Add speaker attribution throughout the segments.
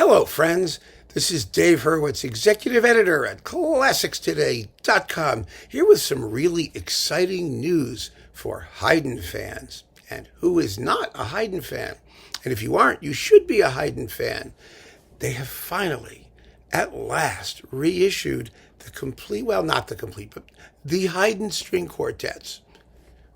Speaker 1: Hello, friends. This is Dave Hurwitz, Executive Editor at ClassicsToday.com, here with some really exciting news for Haydn fans. And who is not a Haydn fan? And if you aren't, you should be a Haydn fan. They have finally, at last, reissued the complete, well, not the complete, but the Haydn string quartets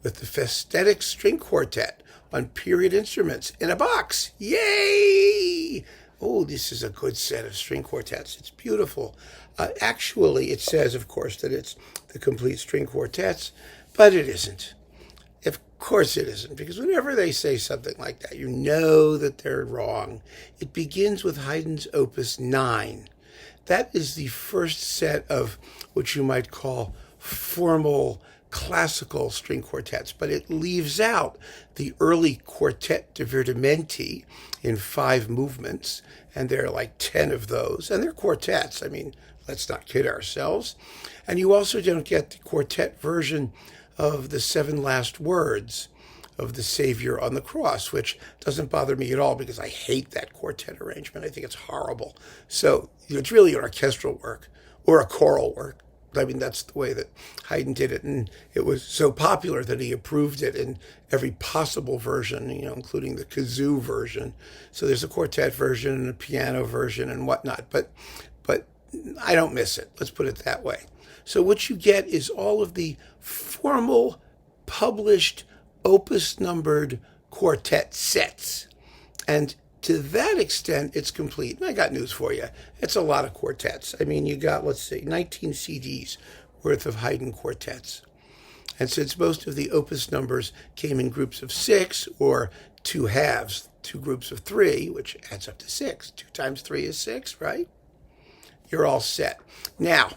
Speaker 1: with the Festetics string quartet on period instruments in a box. Yay! Oh, this is a good set of string quartets. It's beautiful. Actually, it says, of course, that it's the complete string quartets, but it isn't. Of course it isn't, because whenever they say something like that, you know that they're wrong. It begins with Haydn's Opus 9. That is the first set of what you might call formal classical string quartets, but it leaves out the early quartet divertimenti in 5 movements, and there are like 10 of those, and they're quartets. I mean, let's not kid ourselves. And you also don't get the quartet version of the 7 last words of the Savior on the cross, which doesn't bother me at all because I hate that quartet arrangement. I think it's horrible. So it's really an orchestral work or a choral work. I mean, that's the way that Haydn did it, and it was so popular that he approved it in every possible version, including the kazoo version. So there's a quartet version and a piano version and whatnot, but I don't miss it. Let's put it that way. So what you get is all of the formal, published, opus-numbered quartet sets, and to that extent, it's complete. And I got news for you. It's a lot of quartets. I mean, you got, 19 CDs worth of Haydn quartets. And since most of the opus numbers came in groups of 6 or 2 halves, 2 groups of 3, which adds up to 6. 2 times 3 is 6, right? You're all set. Now,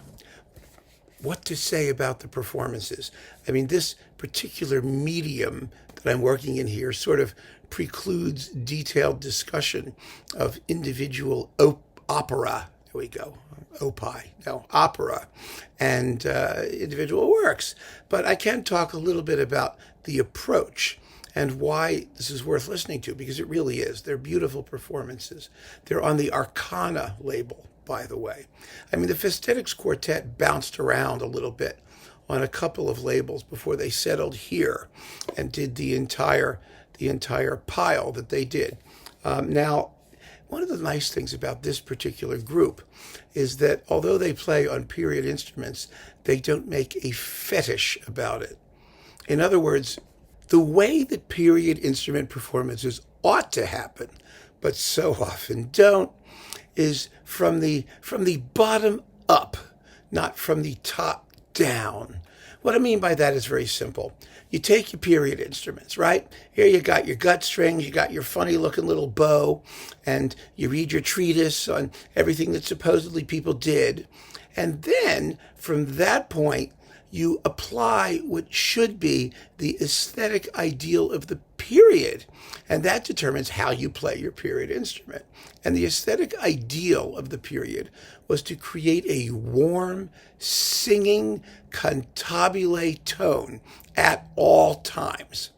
Speaker 1: what to say about the performances? I mean, this particular medium that I'm working in here sort of precludes detailed discussion of individual opera. There we go. Opera and individual works. But I can talk a little bit about the approach and why this is worth listening to, because it really is. They're beautiful performances. They're on the Arcana label, by the way. I mean, the Festetics Quartet bounced around a little bit on a couple of labels before they settled here and did the entire pile that they did. Now, one of the nice things about this particular group is that although they play on period instruments, they don't make a fetish about it. In other words, the way that period instrument performances ought to happen, but so often don't, is from the bottom up, not from the top down. What I mean by that is very simple. You take your period instruments, right? Here you got your gut strings, you got your funny looking little bow, and you read your treatise on everything that supposedly people did. And then from that point, you apply what should be the aesthetic ideal of the period. And that determines how you play your period instrument. And the aesthetic ideal of the period was to create a warm, singing, cantabile tone at all times.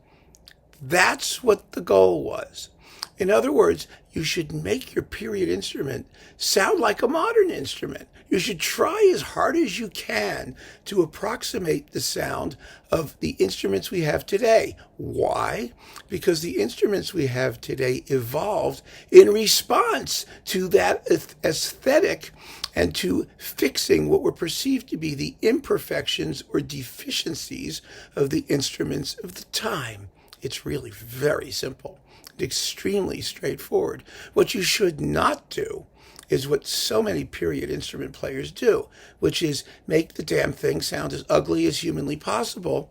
Speaker 1: That's what the goal was. In other words, you should make your period instrument sound like a modern instrument. You should try as hard as you can to approximate the sound of the instruments we have today. Why? Because the instruments we have today evolved in response to that aesthetic and to fixing what were perceived to be the imperfections or deficiencies of the instruments of the time. It's really very simple, extremely straightforward. What you should not do is what so many period instrument players do, which is make the damn thing sound as ugly as humanly possible,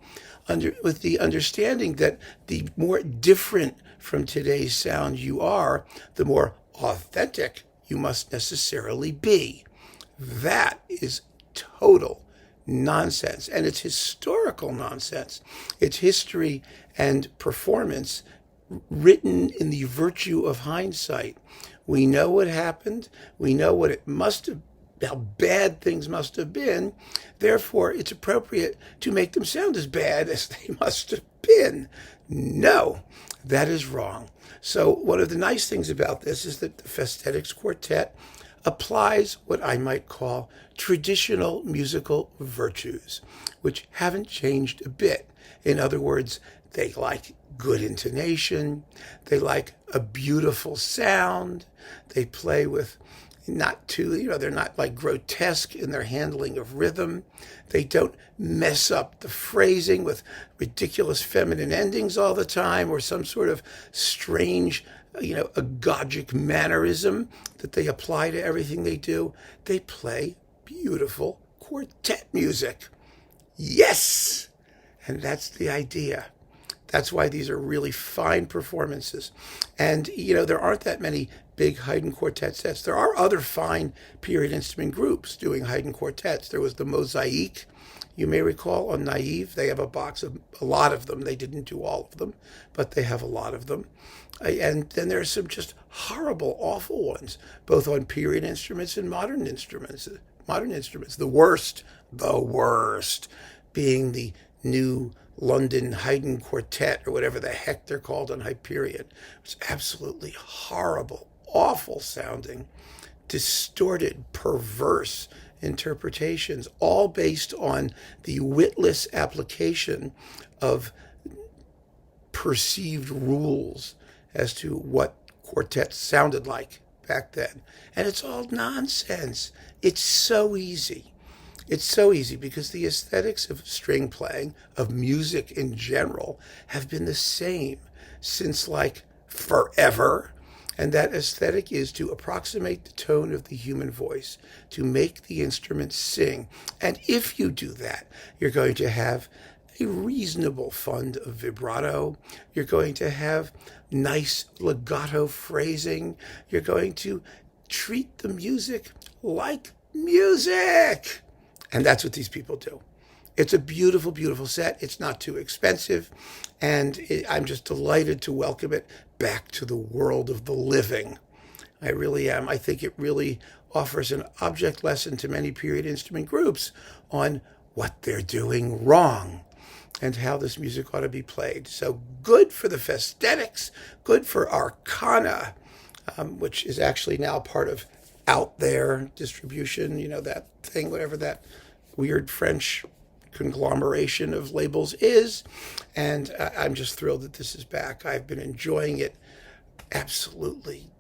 Speaker 1: with the understanding that the more different from today's sound you are, the more authentic you must necessarily be. That is total nonsense, and it's historical nonsense. It's history and performance written in the virtue of hindsight. We know what happened. We know what it must have, how bad things must have been. Therefore, it's appropriate to make them sound as bad as they must have been. No, that is wrong. So one of the nice things about this is that the Festetics Quartet applies what I might call traditional musical virtues, which haven't changed a bit. In other words, they like good intonation, they like a beautiful sound, they play with not too, they're not like grotesque in their handling of rhythm. They don't mess up the phrasing with ridiculous feminine endings all the time or some sort of strange, agogic mannerism that they apply to everything they do. They play beautiful quartet music. Yes! And that's the idea. That's why these are really fine performances. And, there aren't that many big Haydn quartet sets. There are other fine period instrument groups doing Haydn quartets. There was the Mosaïques, you may recall, on Naive. They have a box of a lot of them. They didn't do all of them, but they have a lot of them. And then there are some just horrible, awful ones, both on period instruments and modern instruments. The worst being the new London Haydn Quartet, or whatever the heck they're called on Hyperion. It's absolutely horrible, awful sounding, distorted, perverse interpretations, all based on the witless application of perceived rules as to what quartets sounded like back then. And it's all nonsense. It's so easy. It's so easy because the aesthetics of string playing, of music in general, have been the same since like forever. And that aesthetic is to approximate the tone of the human voice, to make the instrument sing. And if you do that, you're going to have a reasonable fund of vibrato. You're going to have nice legato phrasing. You're going to treat the music like music. And that's what these people do. It's a beautiful, beautiful set. It's not too expensive. And I'm just delighted to welcome it back to the world of the living. I really am. I think it really offers an object lesson to many period instrument groups on what they're doing wrong and how this music ought to be played. So good for the Festetics, good for Arcana, which is actually now part of Out There distribution, that thing, whatever that weird French conglomeration of labels is. And I'm just thrilled that this is back. I've been enjoying it absolutely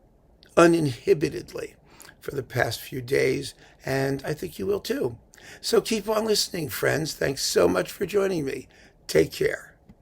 Speaker 1: uninhibitedly for the past few days, and I think you will too. So keep on listening, friends. Thanks so much for joining me. Take care.